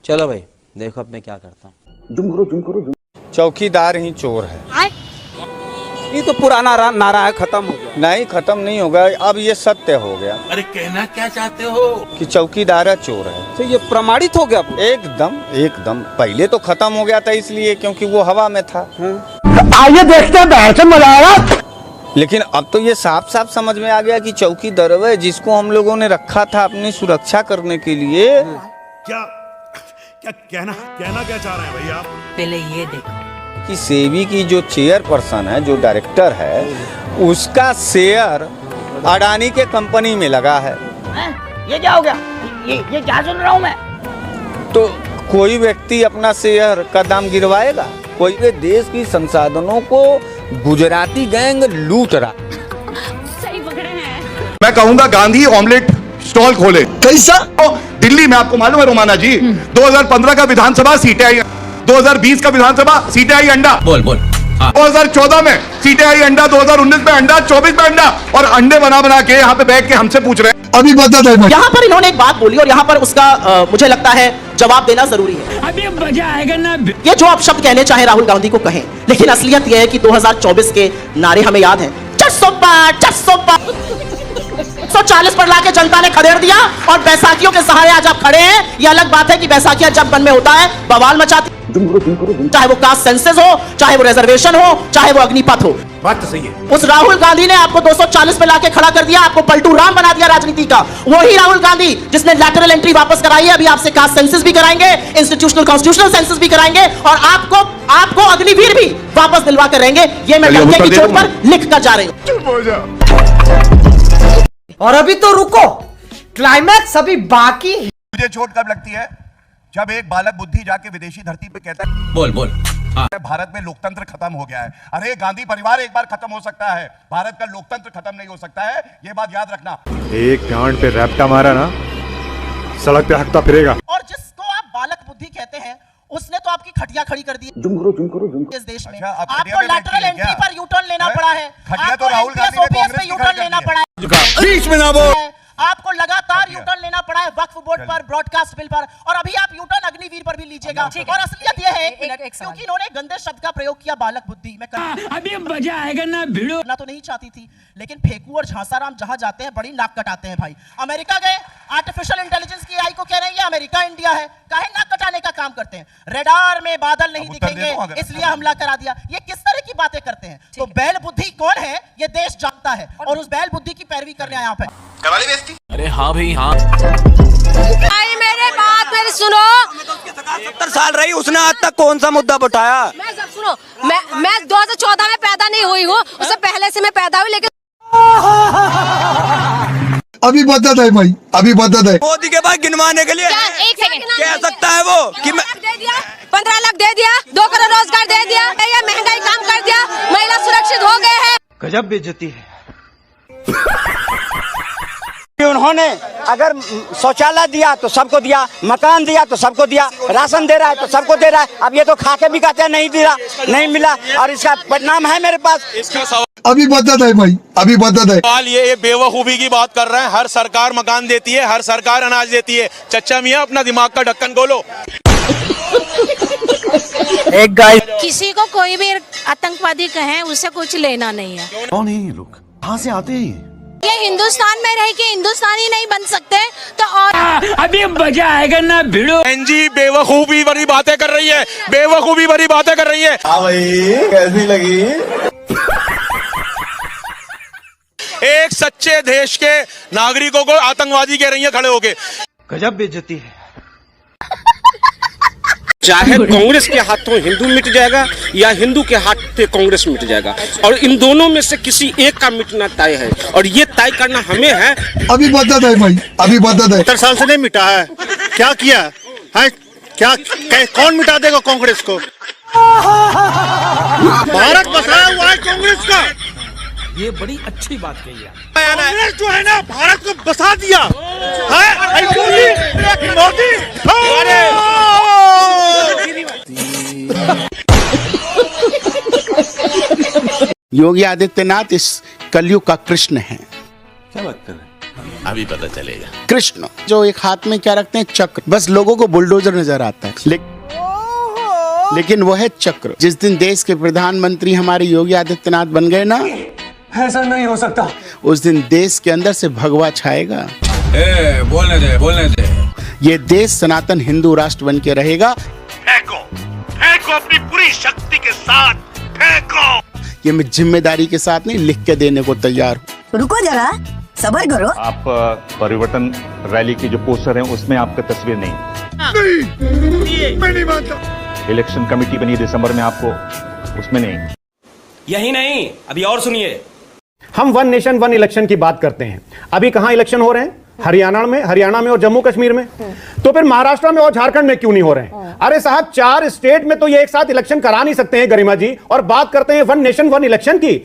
चलो भाई देखो अब मैं क्या करता हूँ। जुम करो। चौकीदार ही चोर है। ये तो पुराना नारा है, खत्म हो गया। नहीं, खत्म नहीं होगा, अब ये सत्य हो गया। अरे कहना क्या चाहते हो कि चौकीदार चोर है। तो ये प्रमाणित हो गया एकदम। पहले तो खत्म हो गया था इसलिए क्योंकि वो हवा में था। आइए देखते हैं बहस मजा आएगा। लेकिन अब तो ये साफ साफ समझ में आ गया कि चौकीदार है जिसको हम लोगों ने रखा था अपनी सुरक्षा करने के लिए। क्या कहना क्या चाह रहे हैं भैया आप? पहले ये देखो कि सेबी की जो चेयरपर्सन है, जो डायरेक्टर है, उसका शेयर अडानी के कंपनी में लगा है। ये क्या हो गया? ये क्या सुन रहा हूँ मैं? तो कोई व्यक्ति अपना शेयर का दाम गिरवाएगा? कोई भी देश की संसाधनों को गुजराती गैंग लूट रहा। सही पकड़े हैं। मैं कहूंगा गांधी ऑमलेट स्टॉल खोले। कैसा? दिल्ली में आपको मालूम है रोमाना जी, 2015 का विधानसभा सीटें आई, 2020 का विधानसभा सीटें आई अंडा। बोल 2014 में सीटें आई अंडा, 2019 में अंडा, 24 में अंडा, और अंडे बना के यहाँ पे बैठ के हमसे पूछ रहे हैं। अभी बता दे। यहाँ पर इन्होंने एक बात बोली और यहाँ पर उसका मुझे लगता है जवाब देना जरूरी है। अभी मजा आएगा ना। ये जो आप शब्द कहने चाहे राहुल गांधी को कहें, लेकिन असलियत यह है कि 2024 के नारे हमें याद हैं। 140 पर लाके जनता ने खदेड़ दिया और बैसाखियों के सहारे आज आप खड़े हैं। ये अलग बात है कि बैसाखियां जब मन में होता है बवाल मचाती, चाहे वो कास्ट सेंसस हो, चाहे वो रिजर्वेशन हो, चाहे वो अग्निपथ हो। बात तो सही है। उस राहुल गांधी ने आपको 240 पे लाके खड़ा कर दिया, आपको पलटू राम बना दिया राजनीति का। वही राहुल गांधी जिसने लैटरल एंट्री वापस कराई है, अभी आपसे कास्ट सेंसस भी कराएंगे, इंस्टीट्यूशनल कॉन्स्टिट्यूशनल सेंसस भी कराएंगे और आपको अग्निवीर भी वापस दिलवा कर रहेंगे। ये मैं डंके की चोट पर लिख कर जा रही हूं। और अभी तो रुको, क्लाइमैक्स अभी बाकी। मुझे चोट कब लगती है? जब एक बालक बुद्धि जाके विदेशी धरती पे कहता है बोल भारत में लोकतंत्र खत्म हो गया है। अरे गांधी परिवार एक बार खत्म हो सकता है, भारत का लोकतंत्र खत्म नहीं हो सकता है, ये बात याद रखना। एक गांड पे रैप्टा मारा ना, सड़क पे हकता फिरेगा। और जिसको आप बालक बुद्धि कहते हैं, उसने तो आपकी खटिया खड़ी कर दी जुम करो। इस देश में। अच्छा, आपको लैटरल एंट्री पर यूटर्न लेना पड़ा है। खटिया तो राहुल गांधी ने कांग्रेस की यूटर्न लेना पड़ा है। बीच में ना बोल। आपको लगातार यूटर्न लेना पड़ा है वक्फ बोर्ड पर, ब्रॉडकास्ट बिल पर, और अभी आप यूटर्न अग्निवीर पर भी लीजिएगा। और असलियत यह है क्योंकि इन्होंने गंदे शब्द का प्रयोग किया, बालक बुद्धि। मैं अभी मजा आएगा ना। भिड़ो करना तो नहीं चाहती थी, लेकिन फेकू और झांसाराम जहां जाते हैं बड़ी नाक कटाते हैं भाई। अमेरिका गए, आर्टिफिशियल इंटेलिजेंस की AI को कह रहे हैं ये अमेरिका इंडिया है, काहे नाक कटाने का काम करते हैं। रेडार में बादल नहीं दिखेंगे इसलिए हमला करा दिया। ये किस तरह की बातें करते हैं? तो बैल बुद्धि कौन है ये देश जानता है और उस बैल बुद्धि की पैरवी करने आया आप है। अरे हाँ भाई हाँ। भाई मेरे बात मेरी सुनो। 70 साल रही, उसने आज तक कौन सा मुद्दा उठाया? मैं सब सुनो, मैं 2014 में पैदा नहीं हुई हूँ, उससे पहले से मैं पैदा हुई। लेकिन अभी बता दे भाई, अभी बता दे। मोदी के बाद गिनवाने के लिए एक सेकंड कह सकता है वो कि मैं 15 लाख दे दिया, 2 करोड़ रोजगार दे दिया, या महंगाई कम कर दिया, महिला सुरक्षित हो गए हैं। गजब बेइज्जती है। उन्होंने अगर शौचालय दिया तो सबको दिया, मकान दिया तो सबको दिया, राशन दे रहा है तो सबको दे रहा है। अब ये तो खाके भी कहते हैं नहीं दिया, नहीं मिला, और इसका परिणाम है मेरे पास। अभी बता दे भाई, अभी बता दे। ये बेवकूफी की बात कर रहे हैं। हर सरकार मकान देती है, हर सरकार अनाज देती है। चच्चा मियाँ अपना दिमाग का ढक्कन खोलो। एक गाय किसी को कोई भी आतंकवादी कहे उससे कुछ लेना नहीं है। कौन है ये लोग, कहाँ से आते हैं? ये हिंदुस्तान में रह के हिंदुस्तानी नहीं बन सकते तो और अभी मजा आएगा ना। भिड़ो जी बेवकूफी भरी बातें कर रही है, बेवकूफी भरी बातें कर रही है। भाई कैसी लगी? एक सच्चे देश के नागरिकों को आतंकवादी कह रही है खड़े होके। गजब बेइज्जती है। चाहे कांग्रेस के हाथों हिंदू मिट जाएगा या हिंदू के हाथ पे कांग्रेस मिट जाएगा, और इन दोनों में से किसी एक का मिटना तय है, और ये तय करना हमें है। अभी बता दे भाई, अभी बता दे। 70 साल से नहीं मिटा है, क्या किया है? क्या कौन मिटा देगा कांग्रेस को? भारत बसाया हुआ है कांग्रेस का। ये बड़ी अच्छी बात कही है। कांग्रेस जो है ना भारत को बसा दिया है। मोदी योगी आदित्यनाथ इस कलयुग का कृष्ण है। क्या बात कर रहे हैं? अभी पता चलेगा। कृष्ण जो एक हाथ में क्या रखते हैं, चक्र। बस लोगों को बुलडोजर नजर आता है, लेकिन वो है चक्र। जिस दिन देश के प्रधानमंत्री हमारे योगी आदित्यनाथ बन गए ना, ऐसा नहीं हो सकता। उस दिन देश के अंदर से भगवा छाएगा। बोलने दे। ये देश सनातन हिंदू राष्ट्र बन के रहेगा। फेंको अपनी पूरी शक्ति के साथ फेंको। ये मैं जिम्मेदारी के साथ नहीं, लिख के देने को तैयार हूँ। रुको जरा, सब्र करो। आप परिवर्तन रैली की जो पोस्टर है उसमें आपका तस्वीर नहीं, मैं नहीं मानता। इलेक्शन कमेटी बनी दिसंबर में, आपको उसमें नहीं। यही नहीं, अभी और सुनिए। हम वन नेशन वन इलेक्शन की बात करते हैं। अभी कहां इलेक्शन हो रहे हैं? हरियाणा में और जम्मू कश्मीर में। तो फिर महाराष्ट्र में और झारखंड में क्यों नहीं हो रहे हैं? अरे साहब, 4 स्टेट में तो ये एक साथ इलेक्शन करा नहीं सकते हैं गरिमा जी, और बात करते हैं वन नेशन वन इलेक्शन की।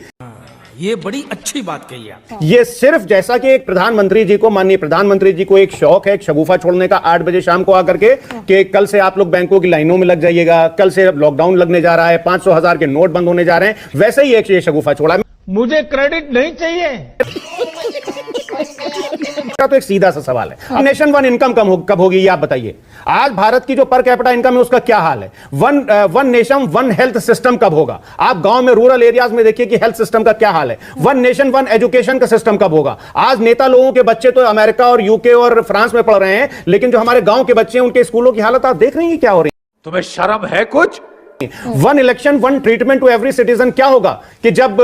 ये बड़ी अच्छी बात कही आप। ये सिर्फ जैसा कि एक प्रधानमंत्री जी को, माननीय प्रधानमंत्री जी को एक शौक है, एक शगुफा छोड़ने का 8 बजे शाम को आकर के कि कल से आप लोग बैंकों की लाइनों में लग जाइएगा, कल से लॉकडाउन लगने जा रहा है, 500,000 के नोट बंद होने जा रहे हैं, वैसे ही एक ये शगुफा छोड़ा। मुझे क्रेडिट नहीं चाहिए। तो एक सीधा सा सवाल है, नेशन वन इनकम कब होगी ये आप बताइए। आज भारत की जो पर कैपिटा इनकम है उसका क्या हाल है? One nation one health system कब होगा? आप गांव में रूरल एरियाज में देखिए कि हेल्थ सिस्टम का क्या हाल है। वन नेशन वन एजुकेशन का सिस्टम कब होगा? आज नेता लोगों के बच्चे तो अमेरिका और यूके और फ्रांस में पढ़ रहे हैं, लेकिन जो हमारे गांव के बच्चे हैं उनके स्कूलों की हालत आप देख रहे हैं क्या हो रही है? तुम्हें शर्म है कुछ? One election one treatment to every citizen क्या होगा कि जब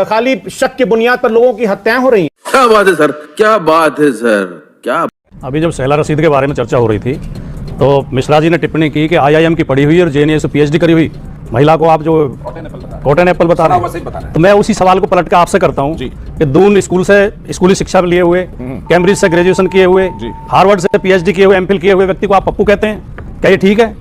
खाली शक की बुनियाद पर लोगों की हत्याएं हो रही हैं? क्या बात है सर, क्या बात है सर, क्या। अभी जब सहला रशीद के बारे में चर्चा हो रही थी तो मिश्रा जी ने टिप्पणी की कि IIM की पढ़ी हुई और JNU से PhD करी हुई महिला को आप जो कॉटन एप्पल बता रहे हैं, तो मैं उसी सवाल को पलट कर आपसे करता हूं कि दून स्कूल से स्कूली शिक्षा लिए हुए, कैम्ब्रिज से ग्रेजुएशन किए हुए, हार्वर्ड से PhD किए हुए, MPhil किए हुए व्यक्ति को आप पप्पू कहते हैं, क्या ये ठीक है?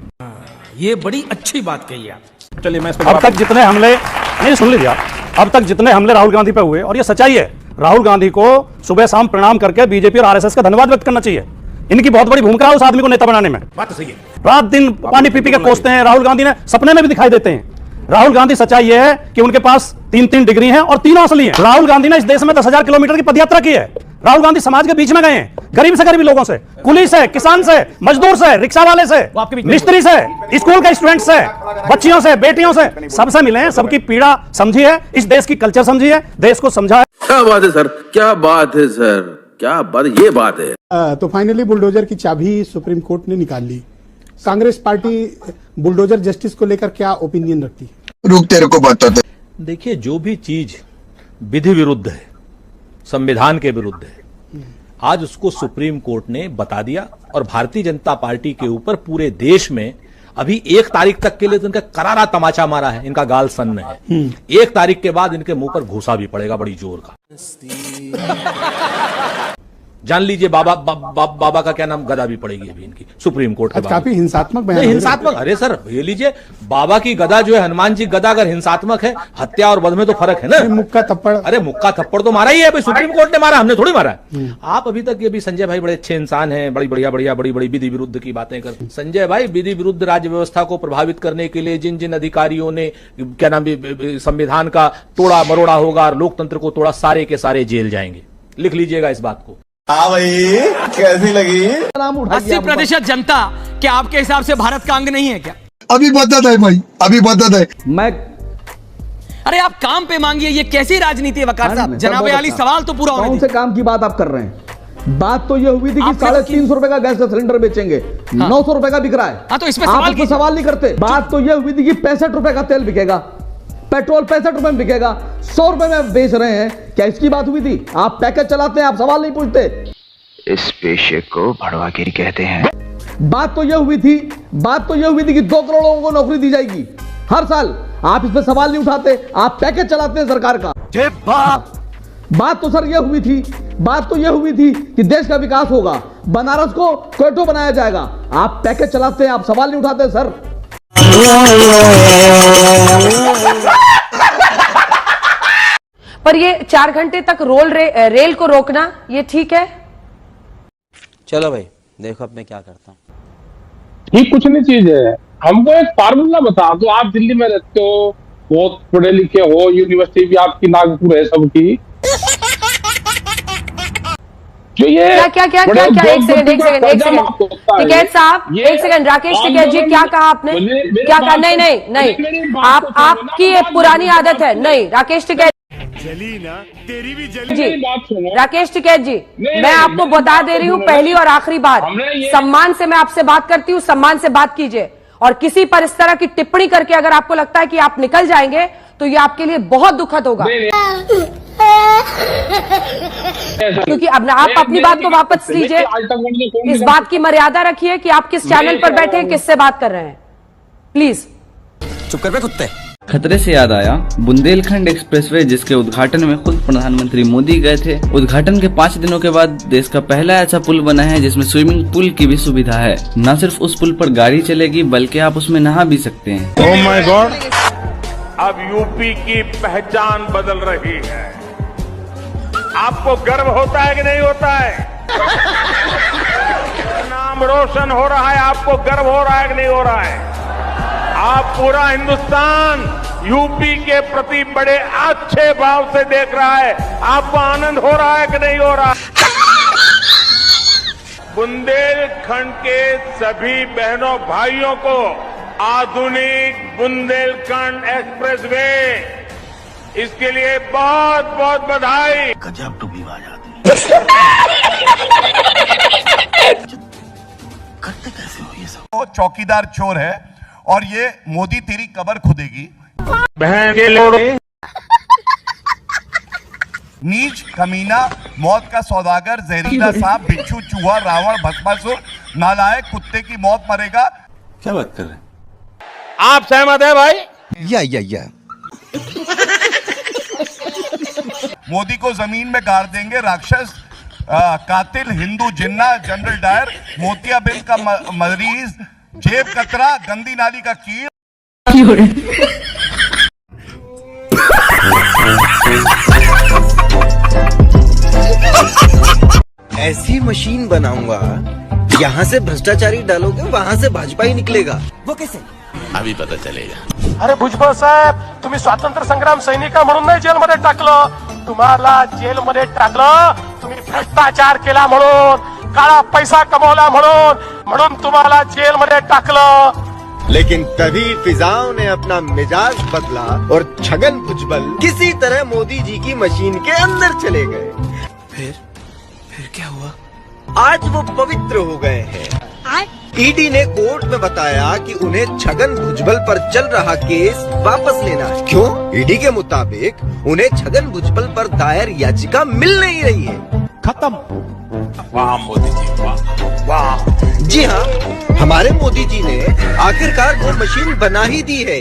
ये बड़ी अच्छी बात कही आप। चलिए मैं अब तक जितने हमले नहीं सुन लीजिए आप, अब तक जितने हमले राहुल गांधी पे हुए, और ये सच्चाई है, राहुल गांधी को सुबह शाम प्रणाम करके बीजेपी और RSS का धन्यवाद व्यक्त करना चाहिए। इनकी बहुत बड़ी भूमिका है उस आदमी को नेता बनाने में। बात सही है। रात दिन पानी पी के कोसते हैं। राहुल गांधी ने सपने में भी दिखाई देते हैं। राहुल गांधी, सच्चाई यह है कि उनके पास 3 डिग्री हैं और तीनों असली हैं। राहुल गांधी ने इस देश में 10,000 किलोमीटर की पदयात्रा की है। राहुल गांधी समाज के बीच में गए हैं, गरीब से गरीब लोगों से, कुली से, किसान से, मजदूर से, रिक्शा वाले से, मिस्त्री से, स्कूल के स्टूडेंट से, बच्चियों से, बेटियों से, सबसे मिले हैं, सबकी पीड़ा समझी है, इस देश की कल्चर समझी है, देश को समझा है। क्या बात है सर, क्या बात है सर, क्या बात, ये बात है। तो फाइनली बुलडोजर की चाबी सुप्रीम कोर्ट ने निकाल ली। कांग्रेस पार्टी बुलडोजर जस्टिस को लेकर क्या ओपिनियन रखती है? रुक, तेरे को बताते। देखिए, जो भी चीज विधि विरुद्ध है, संविधान के विरुद्ध है, आज उसको सुप्रीम कोर्ट ने बता दिया, और भारतीय जनता पार्टी के ऊपर पूरे देश में अभी 1 तारीख तक के लिए तो इनका करारा तमाचा मारा है, इनका गाल सन्न है। 1 तारीख के बाद इनके मुंह पर घूसा भी पड़ेगा बड़ी जोर का। जान लीजिए, बाबा का क्या नाम, गदा भी पड़ेगी अभी इनकी सुप्रीम कोर्ट के बाद। काफी हिंसात्मक बयान। हिंसात्मक, अरे सर ये लीजिए, बाबा की गदा जो है, हनुमान जी गदा अगर हिंसात्मक है, हत्या और वध में तो फर्क है ना। मुक्का थप्पड़, अरे मुक्का थप्पड़ तो मारा ही है, सुप्रीम कोर्ट ने मारा, हमने थोड़ी मारा है। आप अभी तक ये भी, संजय भाई बड़े अच्छे इंसान हैं, बड़ी बड़ी विधि विरुद्ध की बातें करते। संजय भाई, विधि विरुद्ध राज्य व्यवस्था को प्रभावित करने के लिए जिन जिन अधिकारियों ने क्या नाम संविधान का तोड़ा मरोड़ा होगा और लोकतंत्र को तोड़ा, सारे के सारे जेल जाएंगे। लिख लीजिएगा इस बात को। हाँ भाई, कैसी लगी? 80% जनता क्या आपके हिसाब से भारत का अंग नहीं है क्या? अभी बदत है भाई, अभी बदत है। मैं, अरे आप काम पे मांगिए, ये कैसी राजनीति है वकार साहब? जनाब आली, सवाल तो पूरा होने दीजिए। काम की बात आप कर रहे हैं? बात तो ये हुई थी कि 350 रुपए का गैस का सिलेंडर बेचेंगे, 900 रुपए का बिक रहा है। हाँ, तो इसमें सवाल नहीं करते। बात तो ये हुई थी कि 65 रुपए का तेल बिकेगा, पेट्रोल 65 रुपए में बिकेगा, 100 रुपए में बेच रहे हैं। क्या इसकी बात हुई थी? आप पैकेज चलाते हैं, आप सवाल नहीं पूछते। इस पेशे को भड़वागिरी कहते हैं। बात तो ये हुई थी कि 2 करोड़ लोगों को नौकरी दी जाएगी हर साल। आप इस पे सवाल नहीं उठाते, आप पैकेज चलाते हैं सरकार का। बात तो सर ये हुई थी कि देश का विकास होगा, बनारस को क्वेटो बनाया जाएगा। आप पैकेज चलाते हैं, आप सवाल नहीं उठाते सर। पर ये 4 घंटे तक रेल को रोकना, ये ठीक है? चलो भाई, देखो अब मैं क्या करता हूँ। ठीक कुछ नहीं चीज है, हमको एक फार्मूला बता दो। आप दिल्ली में रहते हो, बहुत पढ़े लिखे हो, यूनिवर्सिटी भी आपकी नागपुर है सबकी। क्या क्या क्या क्या क्या एक सेकंड टिकैत साहब, एक सेकंड। राकेश टिकैत जी, क्या कहा आपने? क्या कहा? नहीं नहीं नहीं, आपकी एक पुरानी आदत है। नहीं राकेश टिकैत जी, राकेश टिकैत जी, मैं आपको बता दे रही हूँ पहली और आखिरी बार, सम्मान से मैं आपसे बात करती हूँ, सम्मान से बात कीजिए। और किसी पर इस तरह की टिप्पणी करके अगर आपको लगता है कि आप निकल जाएंगे तो ये आपके लिए बहुत दुखद होगा। क्योंकि अब आप अपनी बात को वापस लीजिए, इस बात की मर्यादा रखिए कि आप किस चैनल पर बैठे हैं, किससे बात कर रहे हैं। प्लीज चुप कर बे कुत्ते। खतरे से याद आया, बुंदेलखंड एक्सप्रेसवे जिसके उद्घाटन में खुद प्रधानमंत्री मोदी गए थे, उद्घाटन के 5 दिनों के बाद देश का पहला ऐसा पुल बना है जिसमें स्विमिंग पूल की भी सुविधा है। न सिर्फ उस पुल पर गाड़ी चलेगी बल्कि आप उसमें नहा भी सकते हैं। Oh my God. अब यूपी की पहचान बदल रही है। आपको गर्व होता है कि नहीं होता है? नाम रोशन हो रहा है, आपको गर्व हो रहा है कि नहीं हो रहा है? आप पूरा हिंदुस्तान यूपी के प्रति बड़े अच्छे भाव से देख रहा है। आपको आनंद हो रहा है कि नहीं हो रहा? बुंदेलखंड के सभी बहनों भाइयों को आधुनिक बुंदेलखंड एक्सप्रेसवे, इसके लिए बहुत बहुत बधाई। गजब टू आवाज आती करते कैसे हो ये सब? वो चौकीदार चोर है और ये मोदी तेरी कबर खुदेगी। बहन के लोग नीच, कमीना, मौत का सौदागर, जहरीला सांप, बिच्छू, चूहा, रावण, भस्मासुर, नालायक, कुत्ते की मौत मरेगा। क्या बात कर रहे हैं आप? सहमत है भाई? या मोदी को जमीन में गाड़ देंगे राक्षस, कातिल, हिंदू जिन्ना, जनरल डायर, मोतियाबिंद का मरीज, जेब कतरा, गंदी नाली का कील। ऐसी मशीन बनाऊंगा, यहाँ से भ्रष्टाचारी डालोगे, वहाँ से भाजपा ही निकलेगा। वो कैसे? अभी पता चलेगा। अरे भुजबळ साहेब, तुम्ही स्वातंत्र्य संग्राम सैनिका म्हणून नाही जेलमध्ये टाकलं, तुम्हाला जेलमध्ये टाकलं तुम्ही भ्रष्टाचार केला म्हणून, काळा पैसा कमवला म्हणून तुम्हाला जेलमध्ये टाकलं। लेकिन तभी फिजाओं ने अपना मिजाज बदला और छगन भुजबल किसी तरह मोदी जी की मशीन के अंदर चले गए। फिर क्या हुआ? आज वो पवित्र हो गए हैं। ईडी ने कोर्ट में बताया कि उन्हें छगन भुजबल पर चल रहा केस वापस लेना है। क्यों? ईडी के मुताबिक उन्हें छगन भुजबल पर दायर याचिका मिल नहीं रही है। खत्म। वाह मोदी जी, वाह वाह। जी हाँ, हमारे मोदी जी ने आखिरकार वो मशीन बना ही दी है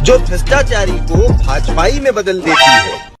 जो भ्रष्टाचारी को भाजपाई में बदल देती है।